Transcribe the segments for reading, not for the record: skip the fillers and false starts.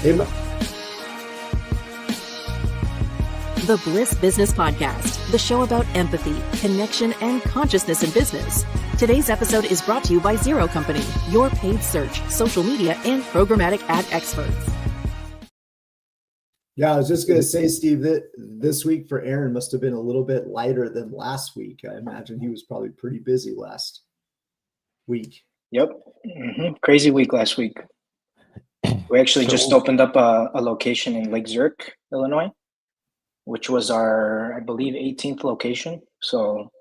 The Bliss Business Podcast, the show about empathy, connection, and consciousness in business. Today's episode is brought to you by Zero Company, your paid search, social media, and programmatic ad experts. Yeah, I was just going to say, Steve, that this week for Aaron must have been a little bit lighter than last week. I imagine he was probably pretty busy last week. Yep. Crazy week last week. We actually just opened up a location in Lake Zurich, Illinois, which was our, I believe, 18th location. So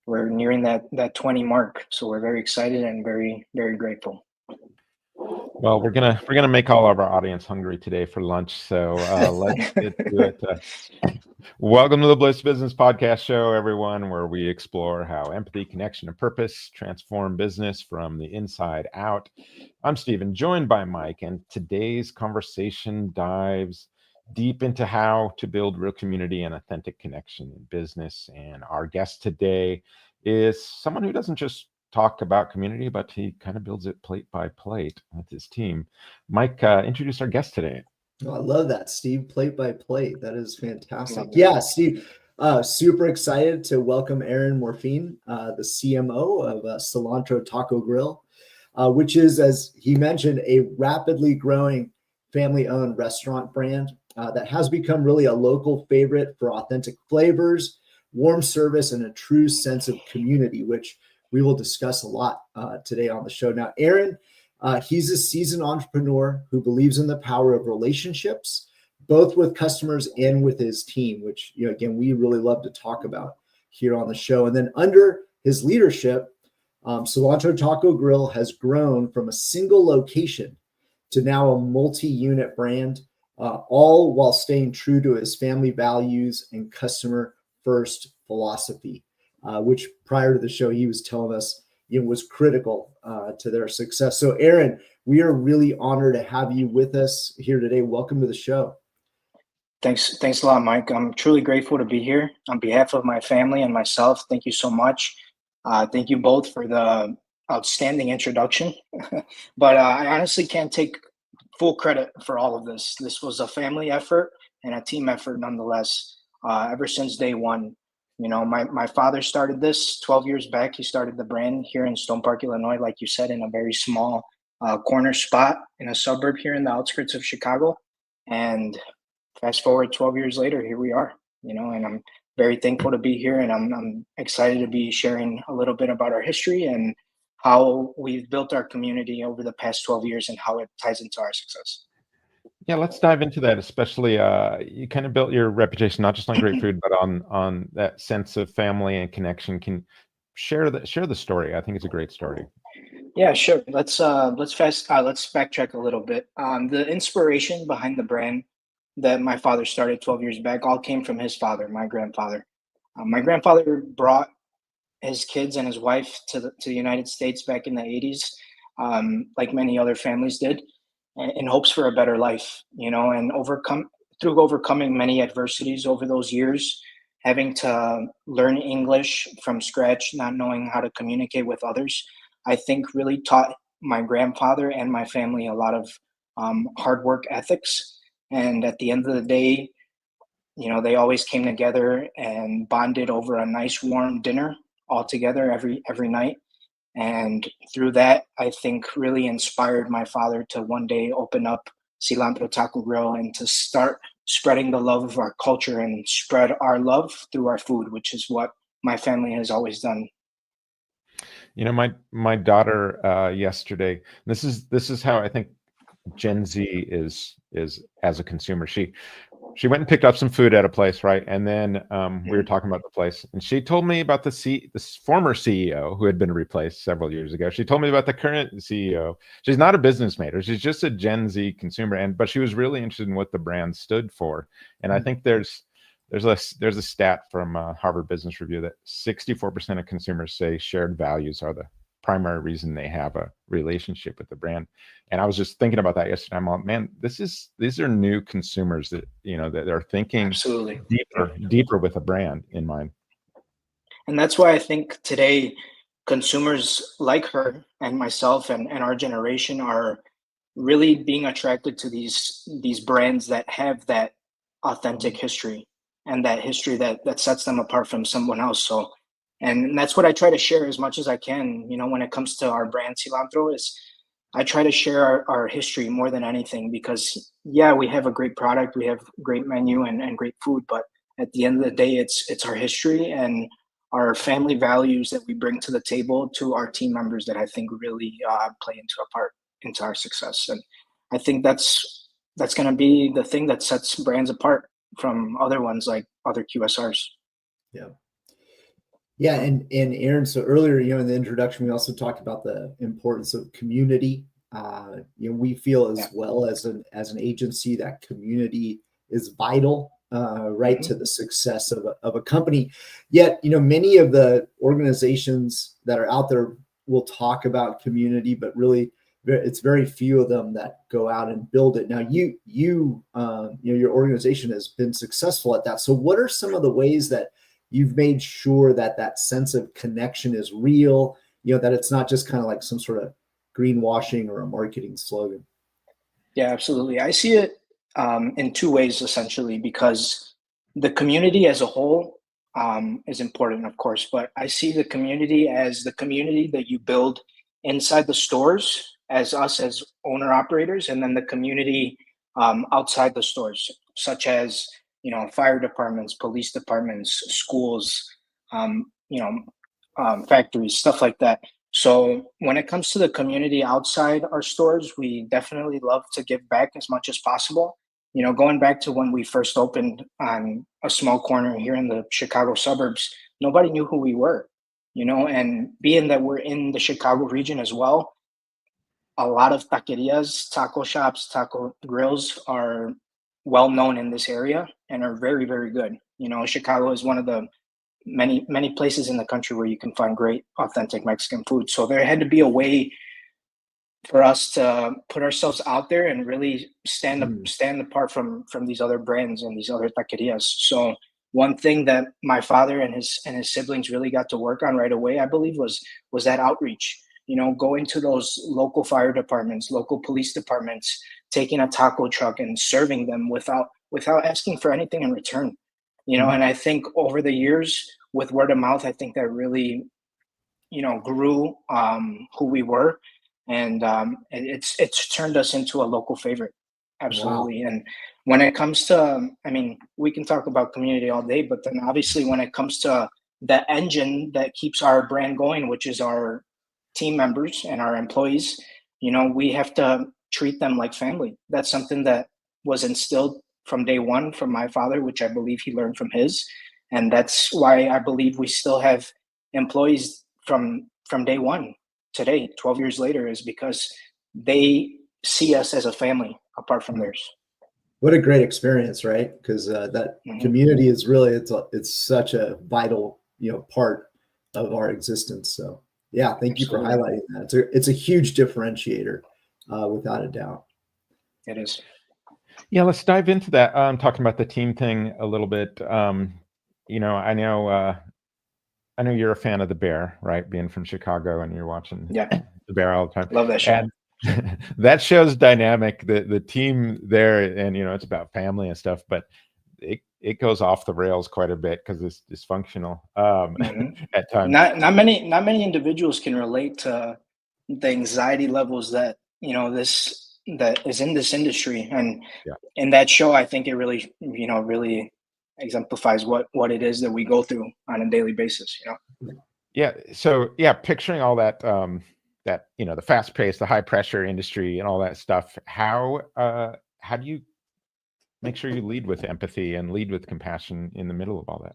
we're nearing that 20 mark. So we're very excited and very, very grateful. Well, we're gonna make all of our audience hungry today for lunch. So let's get to it. Welcome to the Bliss Business Podcast show, everyone, where we explore how empathy, connection, and purpose transform business from the inside out. I'm Steven, joined by Mike, and today's conversation dives deep into how to build real community and authentic connection in business. And our guest today is someone who doesn't just talk about community, but he kind of builds it plate by plate with his team. Mike, introduce our guest today. Oh, I love that, Steve. Plate by plate. That is fantastic. Yeah, Steve, super excited to welcome Aaron Morfin, the CMO of Cilantro Taco Grill, which is, as he mentioned, a rapidly growing family-owned restaurant brand that has become really a local favorite for authentic flavors, warm service, and a true sense of community, which we will discuss a lot today on the show. Now, Aaron, he's a seasoned entrepreneur who believes in the power of relationships, both with customers and with his team, which, again, we really love to talk about here on the show. And then under his leadership, Cilantro Taco Grill has grown from a single location to now a multi-unit brand, all while staying true to his family values and customer-first philosophy. Which prior to the show, he was telling us was critical to their success. So, Aaron, we are really honored to have you with us here today. Welcome to the show. Thanks a lot, Mike. I'm truly grateful to be here on behalf of my family and myself. Thank you so much. Thank you both for the outstanding introduction. But I honestly can't take full credit for all of this. This was a family effort and a team effort nonetheless, ever since day one. My father started this 12 years back. He started the brand here in Stone Park, Illinois, like you said, in a very small corner spot in a suburb here in the outskirts of Chicago. And fast forward 12 years later, here we are, and I'm very thankful to be here. And I'm excited to be sharing a little bit about our history and how we've built our community over the past 12 years and how it ties into our success. Yeah, let's dive into that, especially you kind of built your reputation, not just on great food, but on that sense of family and connection. Can share the story. I think it's a great story. Yeah, sure. Let's backtrack a little bit. The inspiration behind the brand that my father started 12 years back all came from his father, my grandfather. My grandfather brought his kids and his wife to the United States back in the 80s, like many other families did, in hopes for a better life, and overcoming many adversities over those years, having to learn English from scratch, not knowing how to communicate with others, I think really taught my grandfather and my family a lot of hard work ethics. And at the end of the day, they always came together and bonded over a nice warm dinner all together every night. And through that, I think really inspired my father to one day open up Cilantro Taco Grill and to start spreading the love of our culture and spread our love through our food, which is what my family has always done. My daughter yesterday, this is how I think Gen Z is as a consumer. She went and picked up some food at a place, right? And then we were talking about the place, and she told me about this former CEO who had been replaced several years ago. She told me about the current CEO. She's not a business major; she's just a Gen Z consumer, but she was really interested in what the brand stood for. And I think there's a stat from Harvard Business Review that 64% of consumers say shared values are the primary reason they have a relationship with the brand. And I was just thinking about that yesterday. I'm like, man, these are new consumers that that are thinking absolutely deeper with a brand in mind. And that's why I think today consumers like her and myself and our generation are really being attracted to these brands that have that authentic history and that history that sets them apart from someone else. So, and that's what I try to share as much as I can, when it comes to our brand Cilantro, is I try to share our history more than anything, because yeah, we have a great product, we have great menu and great food, but at the end of the day, it's our history and our family values that we bring to the table to our team members that I think really play into our success. And I think that's going to be the thing that sets brands apart from other ones, like other QSRs. Yeah. Yeah. And Aaron, so earlier, in the introduction, we also talked about the importance of community. We feel as well as an agency that community is vital, right, to the success of a company. Yet, many of the organizations that are out there will talk about community, but really it's very few of them that go out and build it. Now, your organization has been successful at that. So what are some of the ways that you've made sure that sense of connection is real, that it's not just kind of like some sort of greenwashing or a marketing slogan? Yeah, absolutely. I see it in two ways, essentially, because the community as a whole is important, of course, but I see the community as the community that you build inside the stores as us as owner operators, and then the community outside the stores, such as fire departments, police departments, schools, factories, stuff like that. So when it comes to the community outside our stores, we definitely love to give back as much as possible. Going back to when we first opened on a small corner here in the Chicago suburbs, nobody knew who we were, and being that we're in the Chicago region as well, a lot of taquerias, taco shops, taco grills are well known in this area and are very, very good. Chicago is one of the many places in the country where you can find great, authentic Mexican food. So there had to be a way for us to put ourselves out there and really stand apart from these other brands and these other taquerias. So one thing that my father and his siblings really got to work on right away, I believe, was that outreach. Going to those local fire departments, local police departments, taking a taco truck and serving them without asking for anything in return. And I think over the years with word of mouth, I think that really, grew who we were. And it's turned us into a local favorite. Absolutely. Wow. And when it comes to, we can talk about community all day, but then obviously when it comes to the engine that keeps our brand going, which is our team members and our employees, we have to treat them like family. That's something that was instilled from day one from my father, which I believe he learned from his. And that's why I believe we still have employees from day one today, 12 years later, is because they see us as a family apart from theirs. What a great experience, right? Because that community is really, it's such a vital, part of our existence. So yeah, thank you for highlighting that. It's a huge differentiator, without a doubt. It is. Yeah, let's dive into that. Talking about the team thing a little bit. I know you're a fan of the Bear, right? Being from Chicago and you're watching the Bear all the time. Love that show. And that show's dynamic. The team there, and it's about family and stuff, but it goes off the rails quite a bit because it's dysfunctional at times. Not many individuals can relate to the anxiety levels that that is in this industry, and in that show, I think it really really exemplifies what it is that we go through on a daily basis. Yeah. So picturing all that the fast paced, the high pressure industry and all that stuff. How do you make sure you lead with empathy and lead with compassion in the middle of all that?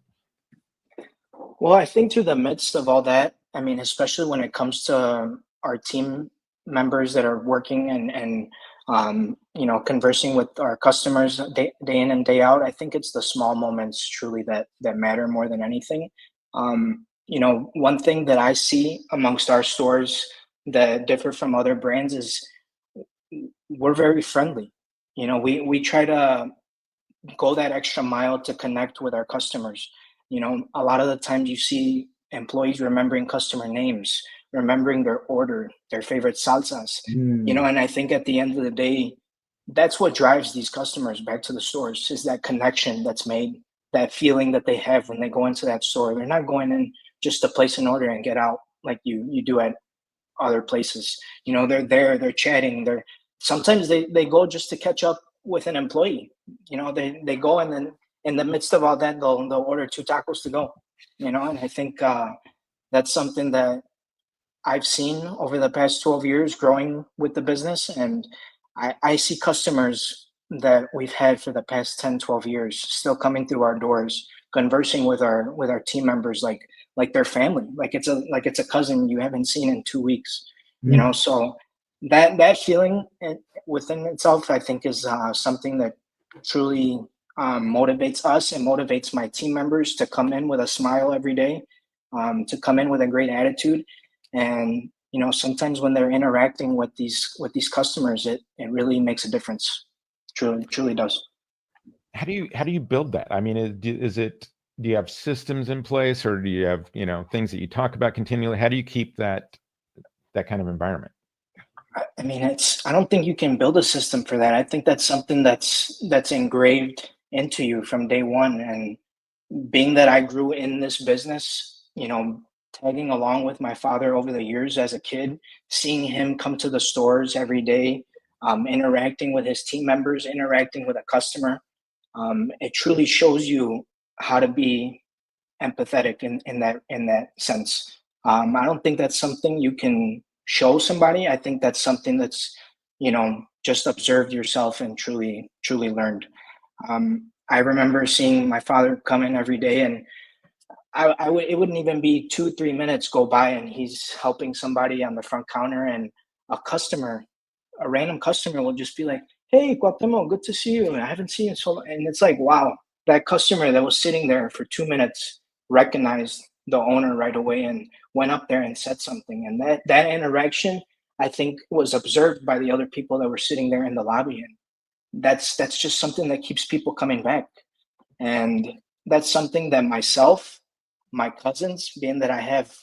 Well, I think through the midst of all that, especially when it comes to our team members that are working and conversing with our customers day in and day out, I think it's the small moments truly that matter more than anything. One thing that I see amongst our stores that differ from other brands is we're very friendly. We try to go that extra mile to connect with our customers. A lot of the times you see employees remembering customer names, remembering their order, their favorite salsas, and I think at the end of the day, that's what drives these customers back to the stores, is that connection that's made, that feeling that they have when they go into that store. They're not going in just to place an order and get out like you do at other places. They're there, they're chatting, sometimes they go just to catch up with an employee. They go, and then in the midst of all that, they'll order 2 tacos to go. And I think that's something that I've seen over the past 12 years growing with the business. And I see customers that we've had for the past 10, 12 years still coming through our doors, conversing with our team members like their family, like it's a cousin you haven't seen in 2 weeks. So that feeling within itself, I think, is something that truly motivates us and motivates my team members to come in with a smile every day, to come in with a great attitude. And sometimes when they're interacting with these customers, it really makes a difference. Truly does. How do you build that? I mean, do you have systems in place, or do you have things that you talk about continually? How do you keep that kind of environment? I mean, I don't think you can build a system for that. I think that's something that's engraved into you from day one. And being that I grew in this business, tagging along with my father over the years as a kid, seeing him come to the stores every day, interacting with his team members, interacting with a customer, it truly shows you how to be empathetic in that sense. I don't think that's something you can show somebody. I think that's something that's just observed yourself and truly learned. I remember seeing my father come in every day, and it wouldn't even be 2-3 minutes go by and he's helping somebody on the front counter, and a random customer will just be like, "Hey, Cuauhtemoc, good to see you. I haven't seen you so long." And it's like, wow, that customer that was sitting there for 2 minutes recognized the owner right away and went up there and said something. And that interaction, I think, was observed by the other people that were sitting there in the lobby. And that's just something that keeps people coming back. And that's something that myself, my cousins, being that I have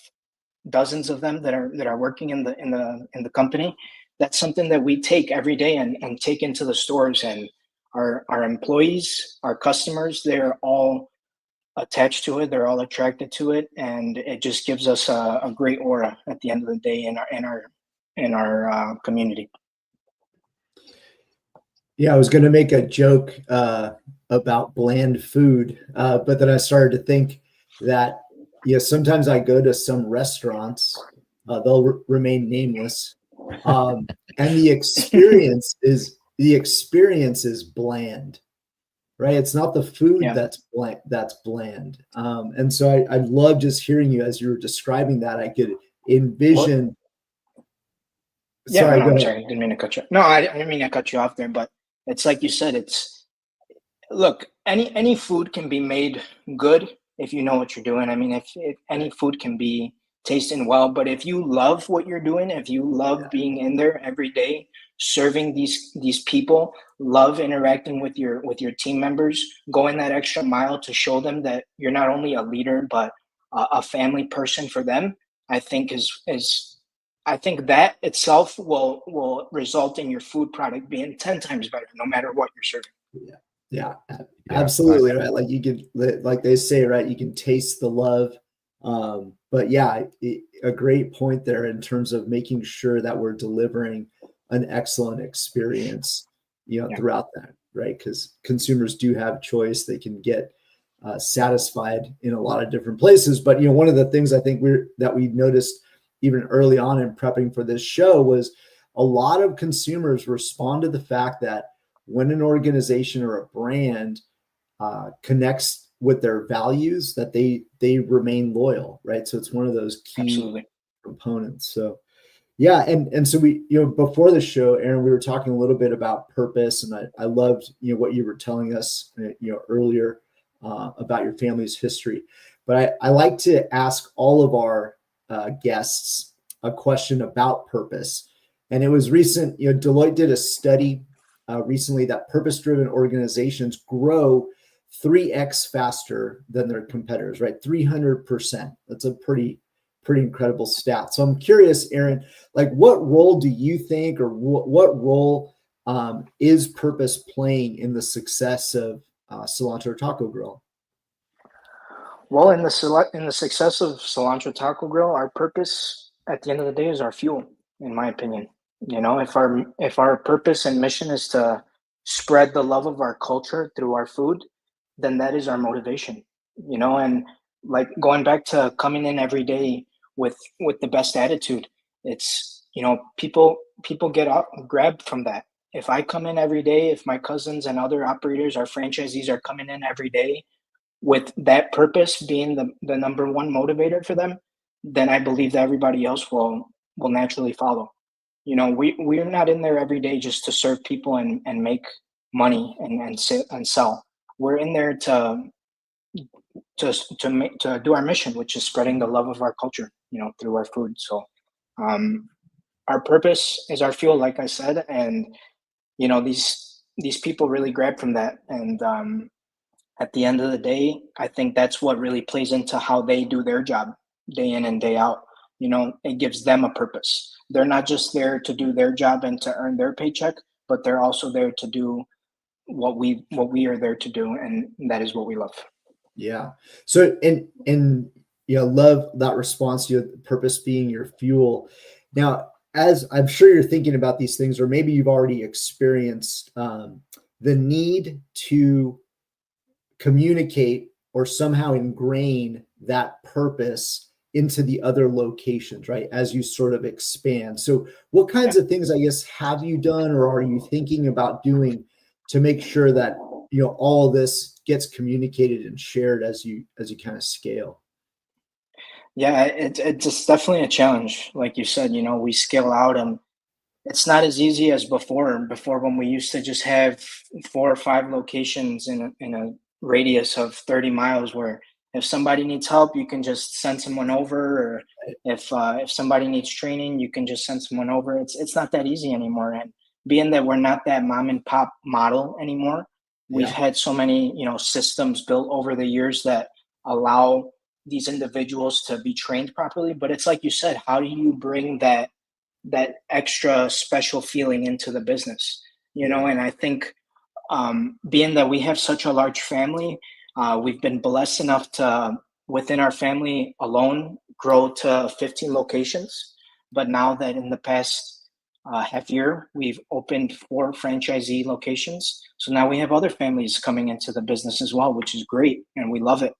dozens of them that are working in the company, that's something that we take every day and take into the stores. And our employees, our customers, they're all attached to it, they're all attracted to it, and it just gives us a great aura at the end of the day in our community. Yeah, I was going to make a joke about bland food, but then I started to think that sometimes I go to some restaurants, they'll remain nameless, and the experience is bland, right? It's not the food that's bland. And so I love just hearing you as you were describing that. I could envision. I'm sorry, didn't mean to cut you. No, I didn't mean to cut you off there, but it's like you said. Look, any food can be made good if you know what you're doing. I mean, if any food can be tasting well, but if you love what you're doing, if you love being in there every day, serving these people, love interacting with your team members, going that extra mile to show them that you're not only a leader but a family person for them, I think I think that itself will result in your food product being 10 times better, no matter what you're serving. Yeah, absolutely, right. Like you can, like they say, right, you can taste the love. But yeah, a great point there in terms of making sure that we're delivering an excellent experience, throughout that, right? Because consumers do have choice; they can get satisfied in a lot of different places. But one of the things I think we noticed even early on in prepping for this show was a lot of consumers respond to the fact that when an organization or a brand connects with their values, that they remain loyal, right? So it's one of those key components. So yeah, and so we, before the show, Aaron, we were talking a little bit about purpose, and I loved what you were telling us earlier about your family's history. But I like to ask all of our guests a question about purpose. And it was recent, Deloitte did a study recently that purpose-driven organizations grow 3x faster than their competitors, right? 300%. That's a pretty pretty incredible stat. So I'm curious, Aaron, like what role do you think, or what role is purpose playing in the success of Cilantro Taco Grill? Well, in the success of Cilantro Taco Grill, our purpose at the end of the day is our fuel, in my opinion. You know, if our purpose and mission is to spread the love of our culture through our food, then that is our motivation. You know, and like going back to coming in every day with the best attitude, it's, you know, people get up grabbed from that. If I come in every day, if my cousins and other operators, our franchisees are coming in every day with that purpose being the number one motivator for them, then I believe that everybody else will naturally follow. You know, we're not in there every day just to serve people and make money and sit and sell. We're in there to do our mission, which is spreading the love of our culture, you know, through our food. So our purpose is our fuel, like I said, and you know, these people really grab from that. And at the end of the day, I think that's what really plays into how they do their job day in and day out. You know, it gives them a purpose. They're not just there to do their job and to earn their paycheck, but they're also there to do what we are there to do, and that is what we love. Yeah. So and you know, love that response to your purpose being your fuel. Now, as I'm sure you're thinking about these things, or maybe you've already experienced the need to communicate or somehow ingrain that purpose into the other locations, right? As you sort of expand. So what kinds of things, I guess, have you done or are you thinking about doing to make sure that, you know, all of this gets communicated and shared as you kind of scale? Yeah, it's definitely a challenge. Like you said, you know, we scale out and it's not as easy as before. Before, when we used to just have 4 or 5 locations in a radius of 30 miles, where if somebody needs help, you can just send someone over, or if somebody needs training, you can just send someone over. It's not that easy anymore. And being that we're not that mom and pop model anymore, we've had so many, you know, systems built over the years that allow these individuals to be trained properly. But it's like you said, how do you bring that extra special feeling into the business? You know, and I think being that we have such a large family, we've been blessed enough to, within our family alone, grow to 15 locations. But now that in the past half year, we've opened 4 franchisee locations. So now we have other families coming into the business as well, which is great, and we love it.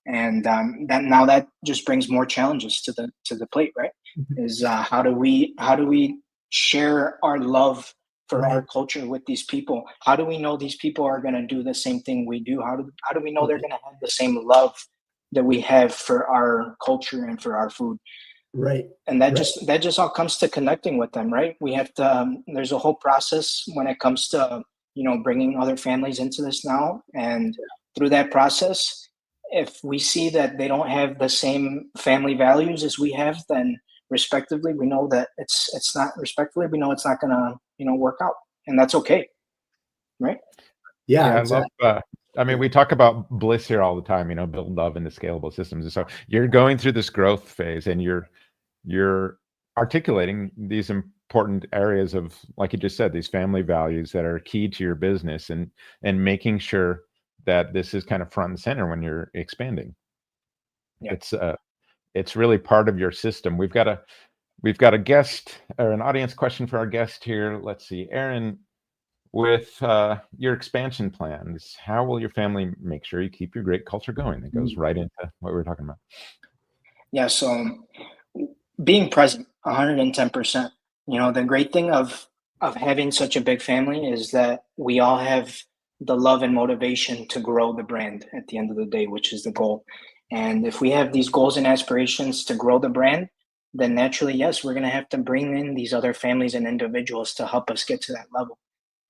And that just brings more challenges to the plate, right? Is how do we share our love for our culture with these people? How do we know these people are going to do the same thing we do? How do we know they're going to have the same love that we have for our culture and for our food? Right. And that just all comes to connecting with them, right? We have to, there's a whole process when it comes to, you know, bringing other families into this now. And through that process, if we see that they don't have the same family values as we have, then respectively, we know that it's not we know it's not gonna, you know, work out, and that's okay, right? Yeah, exactly. I love. I mean, we talk about Bliss here all the time. You know, build love into scalable systems, and so you're going through this growth phase, and you're articulating these important areas of, like you just said, these family values that are key to your business, and making sure that this is kind of front and center when you're expanding. Yeah. It's really part of your system. We've got a guest or an audience question for our guest here. Let's see, Aaron, with your expansion plans, how will your family make sure you keep your great culture going? It goes right into what we were talking about. Yeah, so being present 110%. You know, the great thing of having such a big family is that we all have the love and motivation to grow the brand at the end of the day, which is the goal. And if we have these goals and aspirations to grow the brand, then naturally, yes, we're going to have to bring in these other families and individuals to help us get to that level.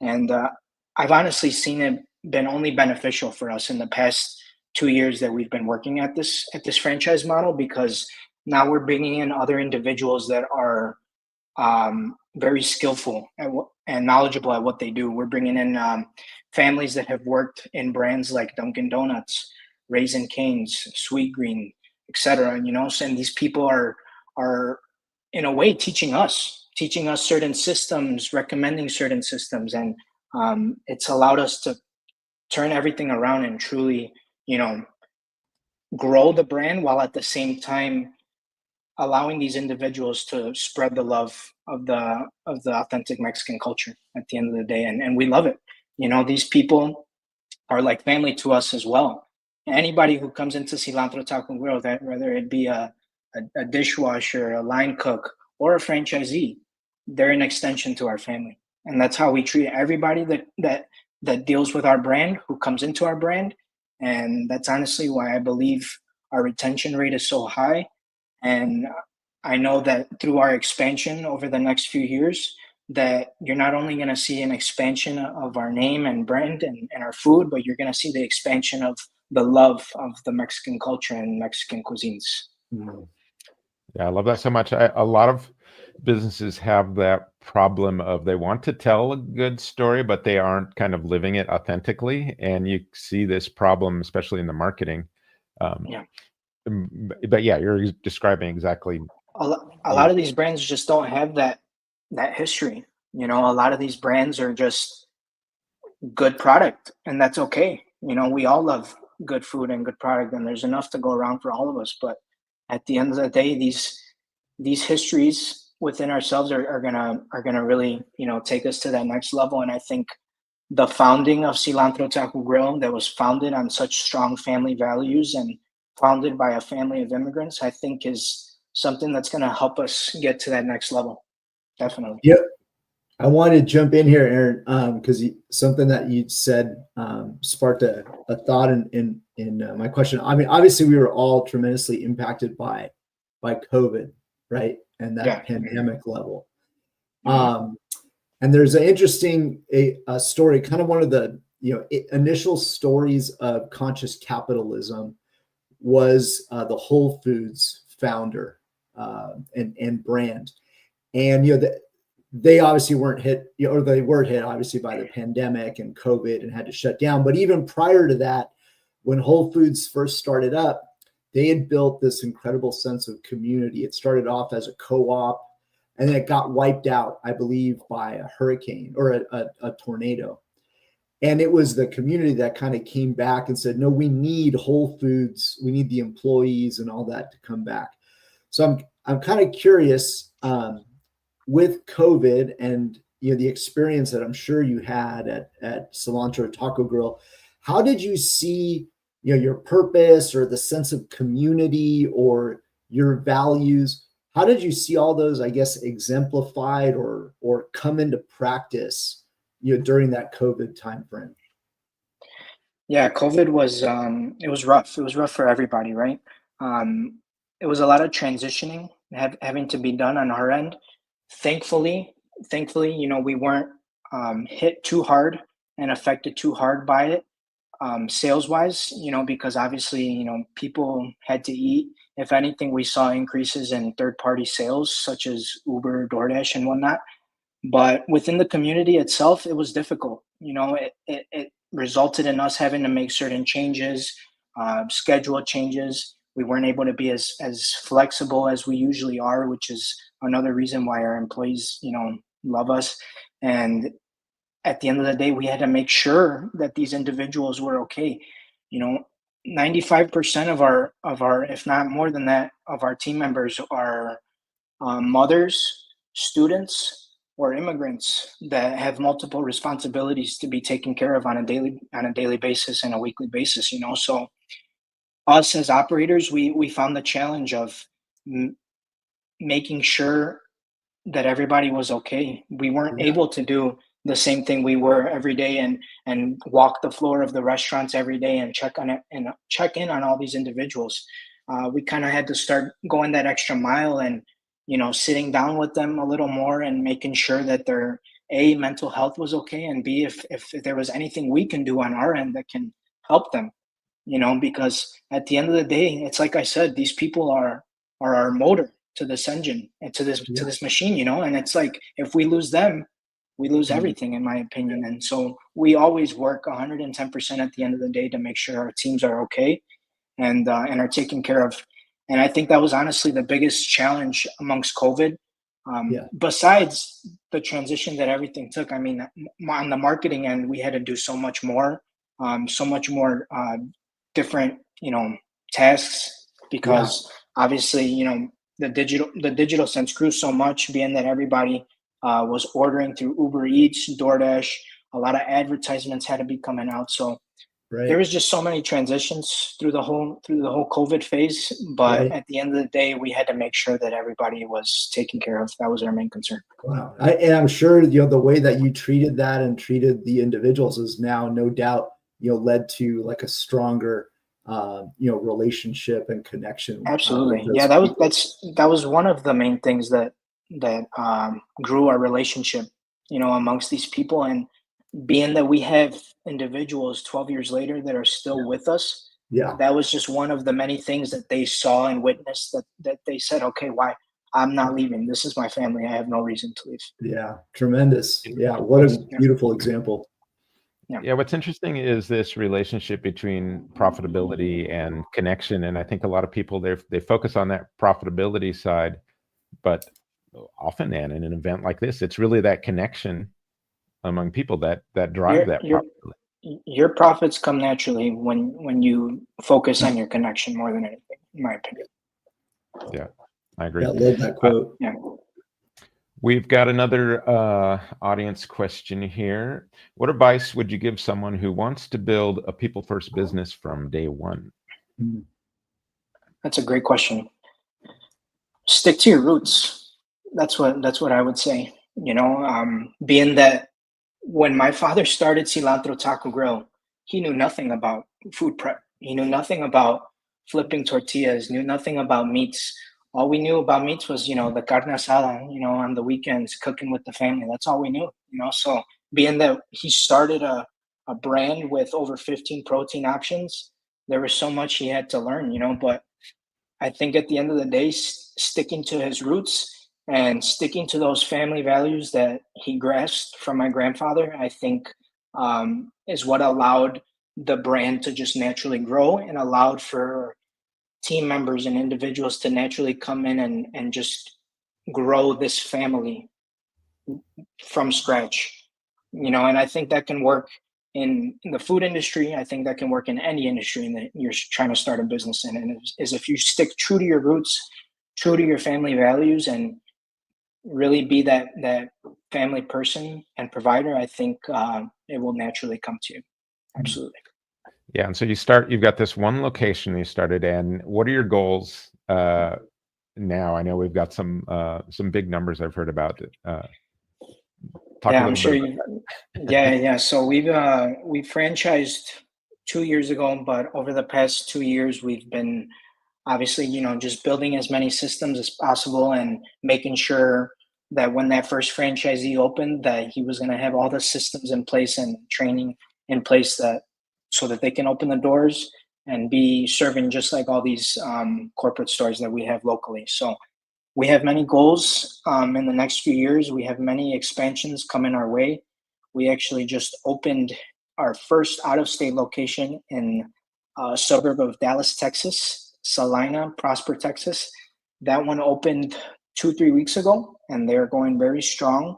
And I've honestly seen it been only beneficial for us in the past 2 years that we've been working at this franchise model, because now we're bringing in other individuals that are very skillful and knowledgeable at what they do. We're bringing in families that have worked in brands like Dunkin' Donuts, Raising Cane's, Sweet Green, etc. You know, and these people are are in a way teaching us certain systems, recommending certain systems, and it's allowed us to turn everything around and truly, grow the brand, while at the same time allowing these individuals to spread the love of the authentic Mexican culture at the end of the day. And we love it. These people are like family to us as well. Anybody who comes into Cilantro Taco Grill, that whether it be a dishwasher, a line cook, or a franchisee, they're an extension to our family. And that's how we treat everybody that deals with our brand, who comes into our brand. And that's honestly why I believe our retention rate is so high. And I know that through our expansion over the next few years, that you're not only going to see an expansion of our name and brand and our food, but you're going to see the expansion of the love of the Mexican culture and Mexican cuisines. Mm-hmm. Yeah, I love that so much. A lot of businesses have that problem of they want to tell a good story, but they aren't kind of living it authentically. And you see this problem, especially in the marketing. Yeah. But yeah, you're describing exactly. A lot of these brands just don't have that history. A lot of these brands are just good product, and that's okay. We all love good food and good product, and there's enough to go around for all of us. But at the end of the day, these histories within ourselves are gonna really, take us to that next level. And I think the founding of Cilantro Taco Grill, that was founded on such strong family values and founded by a family of immigrants, I think is something that's going to help us get to that next level. Definitely. Yep. I want to jump in here, Aaron, because something that you said sparked a thought in my question. I mean, obviously, we were all tremendously impacted by COVID, right, and that pandemic level. Mm-hmm. And there's an interesting story, kind of one of the initial stories of conscious capitalism was the Whole Foods founder and brand, and they obviously weren't hit, or they were hit obviously by the pandemic and COVID and had to shut down. But even prior to that, when Whole Foods first started up, they had built this incredible sense of community. It started off as a co-op, and then it got wiped out, I believe, by a hurricane or a tornado. And it was the community that kind of came back and said, no, we need Whole Foods. We need the employees and all that to come back. So I'm kind of curious, with COVID and the experience that I'm sure you had at Cilantro Taco Grill, how did you see your purpose or the sense of community or your values? How did you see all those, I guess, exemplified or come into practice during that COVID timeframe? Yeah, COVID was it was rough. It was rough for everybody, right? It was a lot of transitioning having to be done on our end. Thankfully, we weren't hit too hard and affected too hard by it, sales wise, because obviously, people had to eat. If anything, we saw increases in third-party sales such as Uber, DoorDash, and whatnot. But within the community itself, it was difficult. It resulted in us having to make certain changes, schedule changes. We weren't able to be as flexible as we usually are, which is another reason why our employees, love us. And at the end of the day, we had to make sure that these individuals were okay. 95% of our, if not more than that, of our team members are mothers, students, or immigrants that have multiple responsibilities to be taken care of on a daily basis and a weekly basis. So us as operators, we found the challenge of making sure that everybody was okay. We weren't able to do the same thing we were every day and walk the floor of the restaurants every day and check in on all these individuals. We kind of had to start going that extra mile and sitting down with them a little more and making sure that their mental health was okay, and B, if there was anything we can do on our end that can help them, because at the end of the day, it's like I said, these people are our motor to this engine and to this machine, and it's like if we lose them, we lose everything, in my opinion. And so we always work 110% at the end of the day to make sure our teams are okay and are taken care of. And I think that was honestly the biggest challenge amongst COVID. Besides the transition that everything took, I mean, on the marketing end, we had to do so much more different, tasks, because obviously, the digital sense grew so much, being that everybody was ordering through Uber Eats, DoorDash. A lot of advertisements had to be coming out. So there was just so many transitions through the whole COVID phase. But at the end of the day, we had to make sure that everybody was taken care of. That was our main concern. Wow. And I'm sure, the way that you treated that and treated the individuals is now no doubt, led to like a stronger, relationship and connection. Absolutely. Yeah. That was one of the main things that grew our relationship, amongst these people. And being that we have individuals 12 years later that are still with us, that was just one of the many things that they saw and witnessed, that they said, okay, why I'm not leaving. This is my family. I have no reason to leave. Yeah. Tremendous. Yeah. What a beautiful example. Yeah. What's interesting is this relationship between profitability and connection. And I think a lot of people, they focus on that profitability side, but often, in an event like this, it's really that connection among people that drive that profitability. Your profits come naturally when you focus on your connection more than anything, in my opinion. Yeah, I agree. I love that quote. We've got another audience question here. What advice would you give someone who wants to build a people-first business from day one? That's a great question. Stick to your roots. That's what I would say. Being that when my father started Cilantro Taco Grill, he knew nothing about food prep. He knew nothing about flipping tortillas, knew nothing about meats. All we knew about meats was, the carne asada, on the weekends, cooking with the family. That's all we knew, So being that he started a brand with over 15 protein options, there was so much he had to learn, but I think at the end of the day, sticking to his roots and sticking to those family values that he grasped from my grandfather, I think is what allowed the brand to just naturally grow, and allowed for team members and individuals to naturally come in and just grow this family from scratch. And I think that can work in the food industry. I think that can work in any industry that you're trying to start a business in. And is if you stick true to your roots, true to your family values, and really be that family person and provider, I think it will naturally come to you. Absolutely. Yeah. And so you've got this one location you started in. What are your goals now? I know we've got some big numbers I've heard about. I'm sure yeah. So we've franchised 2 years ago, but over the past 2 years, we've been obviously, just building as many systems as possible and making sure that when that first franchisee opened, that he was going to have all the systems in place and training in place so that they can open the doors and be serving just like all these corporate stores that we have locally. So we have many goals in the next few years. We have many expansions coming our way. We actually just opened our first out-of-state location in a suburb of Dallas, Texas, Salina, Prosper, Texas. That one opened 2-3 weeks ago, and they're going very strong.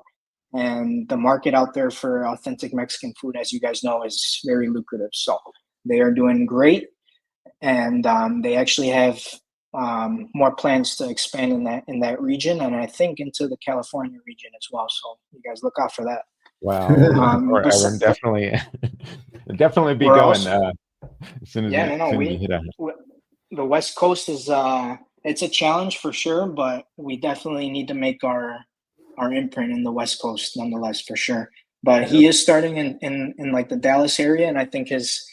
And the market out there for authentic Mexican food, as you guys know, is very lucrative. So they are doing great. And they actually have more plans to expand in that region, and I think into the California region as well. So you guys look out for that. Wow. Aaron, definitely be going as soon as you hit out. The West Coast is it's a challenge for sure, but we definitely need to make our imprint in the West Coast nonetheless, for sure. But he is starting in like the Dallas area, and I think his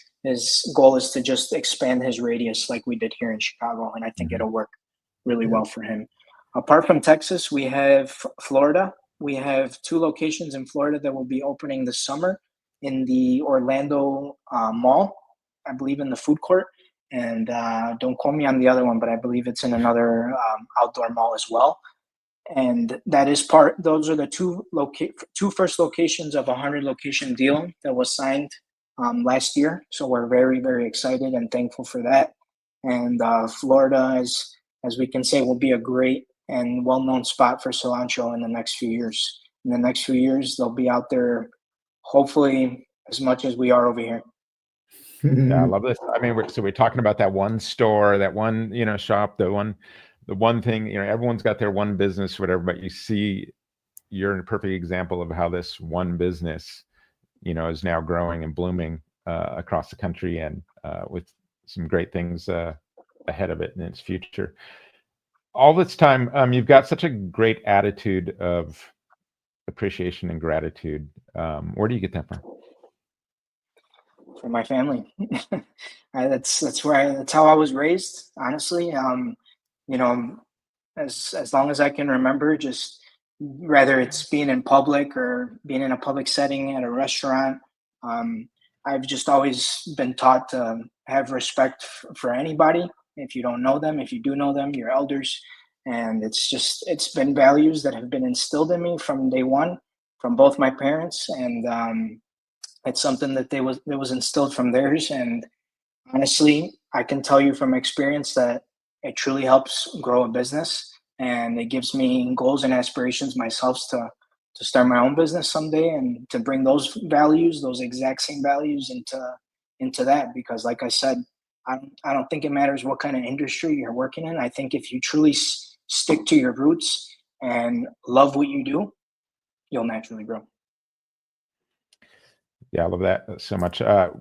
goal is to just expand his radius like we did here in Chicago, and I think it'll work really well for him. Apart from Texas, we have Florida. We have 2 locations in Florida that will be opening this summer in the Orlando Mall, I believe in the food court. And don't quote me on the other one, but I believe it's in another outdoor mall as well. And that is those are the two first locations of a 100 location deal that was signed last year. So we're very, very excited and thankful for that. And Florida, as we can say, will be a great and well-known spot for cilantro in the next few years. In the next few years, they'll be out there, hopefully, as much as we are over here. Yeah, I love this. I mean, we're talking about that one store, that one, shop, the one thing, everyone's got their one business, whatever, but you see, you're a perfect example of how this one business, is now growing and blooming across the country, and with some great things ahead of it in its future. All this time, you've got such a great attitude of appreciation and gratitude. Where do you get that from? From my family. That's how I was raised, honestly. As long as I can remember, just whether it's being in public or being in a public setting at a restaurant, I've just always been taught to have respect for anybody. If you don't know them, if you do know them, your elders. And it's been values that have been instilled in me from day one, from both my parents. And it's something that was instilled from theirs. And honestly, I can tell you from experience that it truly helps grow a business, and it gives me goals and aspirations myself to start my own business someday, and to bring those values, those exact same values into that. Because like I said, I don't think it matters what kind of industry you're working in. I think if you truly stick to your roots and love what you do, you'll naturally grow. Yeah, I love that so much. A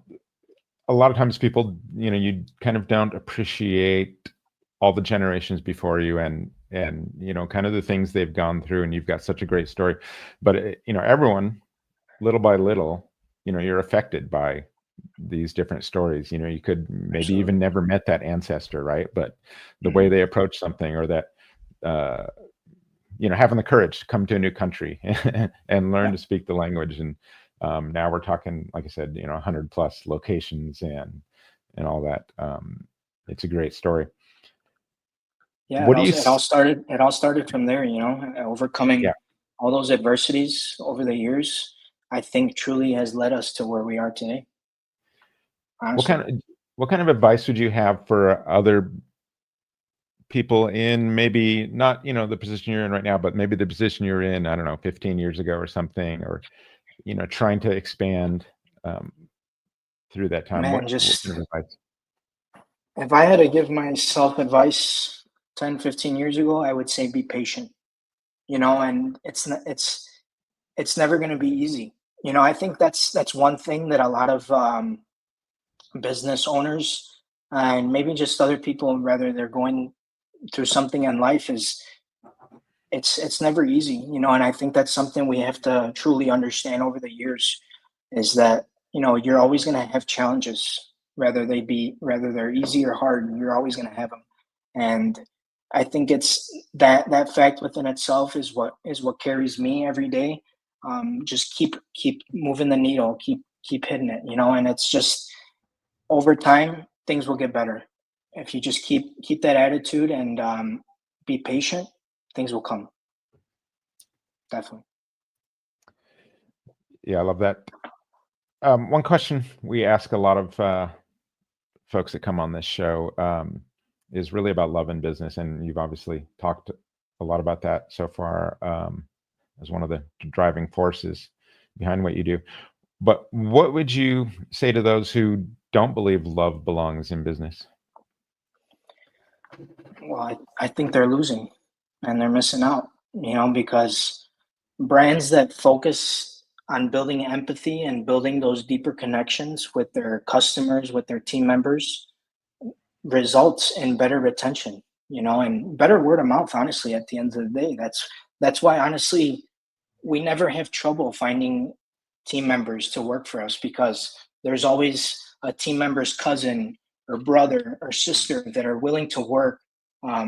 lot of times people, you kind of don't appreciate all the generations before you, and kind of the things they've gone through, and you've got such a great story. But everyone, little by little, you're affected by these different stories. You could maybe Absolutely. even never met that ancestor, right? But the way they approach something, or that having the courage to come to a new country and learn to speak the language. And now we're talking, like I said, 100 plus locations and all that. It's a great story. Yeah, What do you? it all started from there, overcoming Yeah. all those adversities over the years. I think truly has led us to where we are today. Honestly. What kind of advice would you have for other people in maybe not, the position you're in right now, but maybe the position you're in, I don't know, 15 years ago or something, or, trying to expand through that time? Man, What kind of advice? If I had to give myself advice 10, 15 years ago, I would say be patient, and it's never going to be easy. I think that's one thing that a lot of business owners, and maybe just other people, whether they're going through something in life, is it's never easy, and I think that's something we have to truly understand over the years, is that you're always going to have challenges, whether they're easy or hard. You're always going to have them. And I think it's that fact within itself is what carries me every day. Just keep moving the needle, keep hitting it, and it's just, over time things will get better. If you just keep that attitude and be patient, things will come. Definitely. Yeah, I love that. One question we ask a lot of folks that come on this show is really about love and business, and you've obviously talked a lot about that so far as one of the driving forces behind what you do. But what would you say to those who don't believe love belongs in business? Well, I think they're losing and they're missing out, because brands that focus on building empathy and building those deeper connections with their customers, with their team members, results in better retention, and better word of mouth, honestly, at the end of the day. That's why, honestly, we never have trouble finding team members to work for us, because there's always a team member's cousin or brother or sister that are willing to work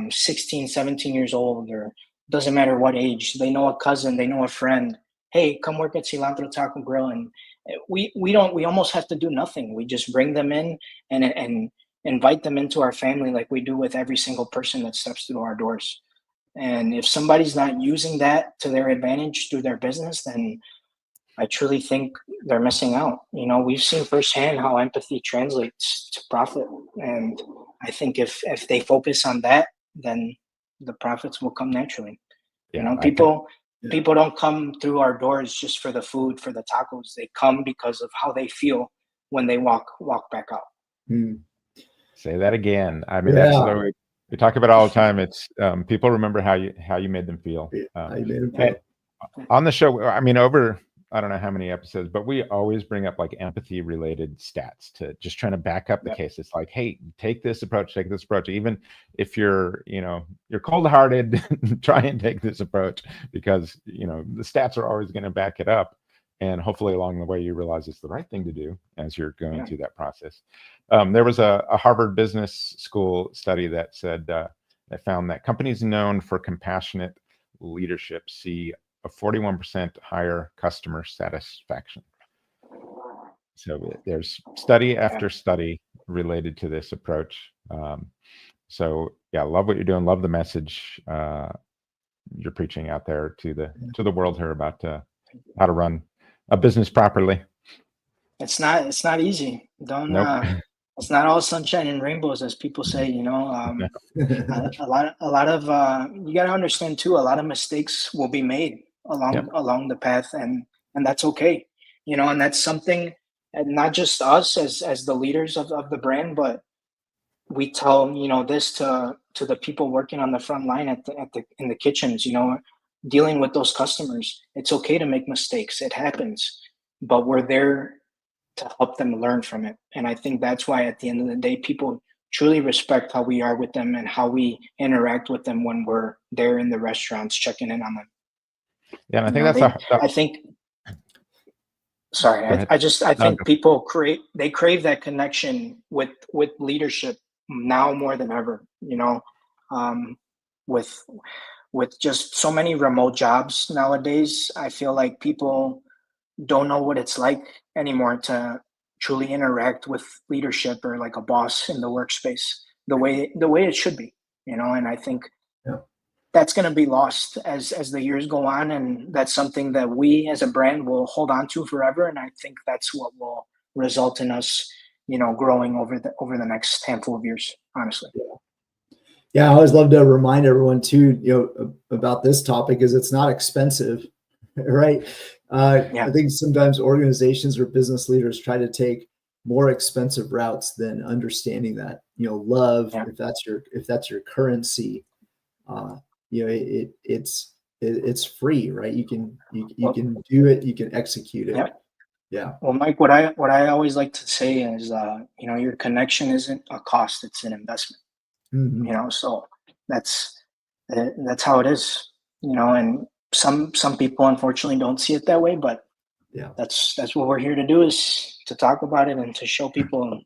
16, 17 years old, or doesn't matter what age. They know a cousin, they know a friend. Hey, come work at Cilantro Taco Grill. And we almost have to do nothing. We just bring them in and invite them into our family, like we do with every single person that steps through our doors. And if somebody's not using that to their advantage through their business, then I truly think they're missing out. We've seen firsthand how empathy translates to profit. And I think if they focus on that, then the profits will come naturally. Yeah, People don't come through our doors just for the food, for the tacos. They come because of how they feel when they walk back out. Say that again. I mean, that's what we talk about all the time. It's people remember how you made them feel. How you made them feel. On the show, I mean, over I don't know how many episodes, but we always bring up like empathy related stats to just trying to back up the case. It's like, hey, take this approach. Even if you're cold hearted, try and take this approach, because the stats are always going to back it up. And hopefully along the way, you realize it's the right thing to do as you're going through that process. There was a Harvard Business School study that said that found that companies known for compassionate leadership see a 41% higher customer satisfaction. So there's study after study related to this approach. So yeah, love what you're doing. Love the message you're preaching out there to the world here about how to run a business properly. It's not easy. It's not all sunshine and rainbows, as people say. A lot of you got to understand too. A lot of mistakes will be made along the path, and that's okay. And that's something, and not just us as the leaders of the brand, but we tell this to the people working on the front line in the kitchens. Dealing with those customers. It's okay to make mistakes. It happens, but we're there to help them learn from it. And I think that's why at the end of the day, people truly respect how we are with them and how we interact with them when we're there in the restaurants checking in on them. Yeah, and I think I think people crave that connection with leadership now more than ever. With just so many remote jobs nowadays, I feel like people don't know what it's like anymore to truly interact with leadership or like a boss in the workspace the way it should be, and I think that's going to be lost as the years go on, and that's something that we as a brand will hold on to forever. And I think that's what will result in us, growing over the next handful of years, honestly. Yeah, I always love to remind everyone too, about this topic, is it's not expensive, right? I think sometimes organizations or business leaders try to take more expensive routes than understanding that, love, if that's your currency, it's free, right? You can do it, you can execute it. Yeah. Well, Mike, what I always like to say is, your connection isn't a cost; it's an investment. So that's how it is, and some people unfortunately don't see it that way, but that's what we're here to do, is to talk about it and to show people,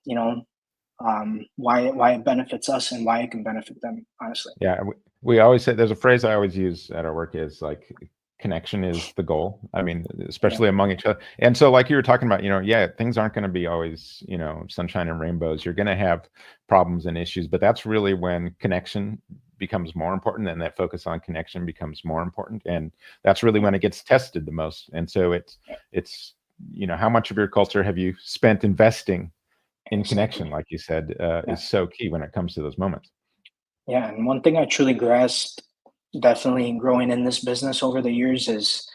why it benefits us and why it can benefit them, honestly. Yeah. We always say, there's a phrase I always use at our work, is like, connection is the goal. I mean, especially among each other. And so like you were talking about, things aren't going to be always, sunshine and rainbows. You're going to have problems and issues, but that's really when connection becomes more important, and that focus on connection becomes more important. And that's really when it gets tested the most. And so it's how much of your culture have you spent investing in connection, like you said, is so key when it comes to those moments. Yeah. And one thing I truly grasped, definitely growing in this business over the years, is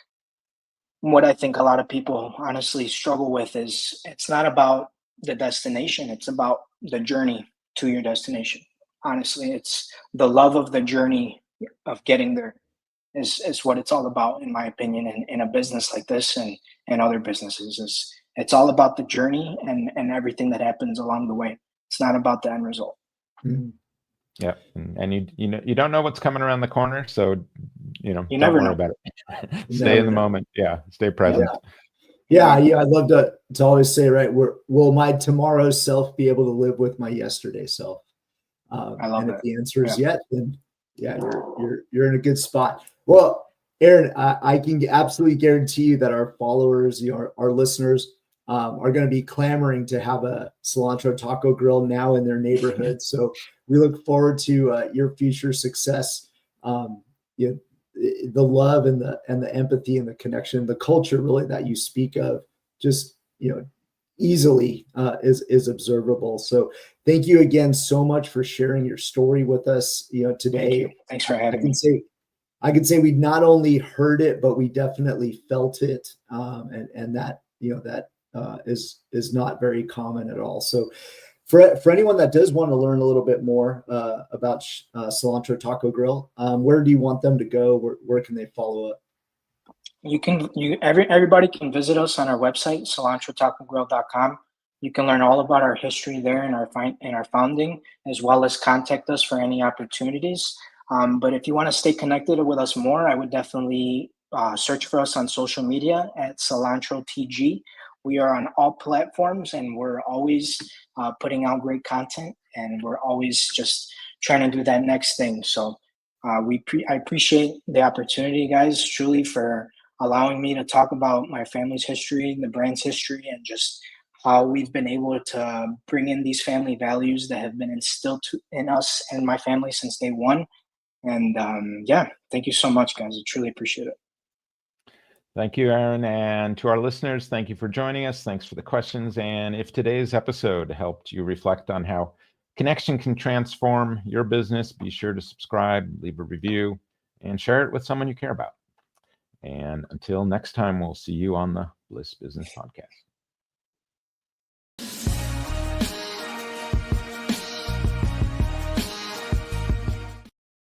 what I think a lot of people honestly struggle with is, it's not about the destination, it's about the journey to your destination. Honestly, it's the love of the journey of getting there is what it's all about, in my opinion, in a business like this and other businesses. It's all about the journey and everything that happens along the way. It's not about the end result. Mm-hmm. Yeah, and you don't know what's coming around the corner, so you don't never worry know about it. Stay in the moment. Yeah, stay present. Yeah. I'd love to always say, right, will my tomorrow self be able to live with my yesterday self? I love and that. if the answer is yes, then you're in a good spot. Well, Aaron, I can absolutely guarantee you that our followers, our listeners, are going to be clamoring to have a Cilantro Taco Grill now in their neighborhood. So we look forward to your future success. The love and the empathy and the connection, the culture really that you speak of, just easily is observable. So thank you again so much for sharing your story with us, today. Thanks for having me. I can say we not only heard it, but we definitely felt it. And that, is not very common at all. So for anyone that does want to learn a little bit more about Cilantro Taco Grill, where do you want them to go? Where can they follow up? Everybody can visit us on our website, cilantrotacogrill.com. You can learn all about our history there and our founding, as well as contact us for any opportunities. But if you want to stay connected with us more, I would definitely search for us on social media at Cilantro TG. We are on all platforms, and we're always putting out great content, and we're always just trying to do that next thing. So I appreciate the opportunity, guys, truly, for allowing me to talk about my family's history, the brand's history, and just how we've been able to bring in these family values that have been instilled in us and my family since day one. And thank you so much, guys. I truly appreciate it. Thank you, Aaron. And to our listeners, thank you for joining us. Thanks for the questions. And if today's episode helped you reflect on how connection can transform your business, be sure to subscribe, leave a review, and share it with someone you care about. And until next time, we'll see you on the Bliss Business Podcast.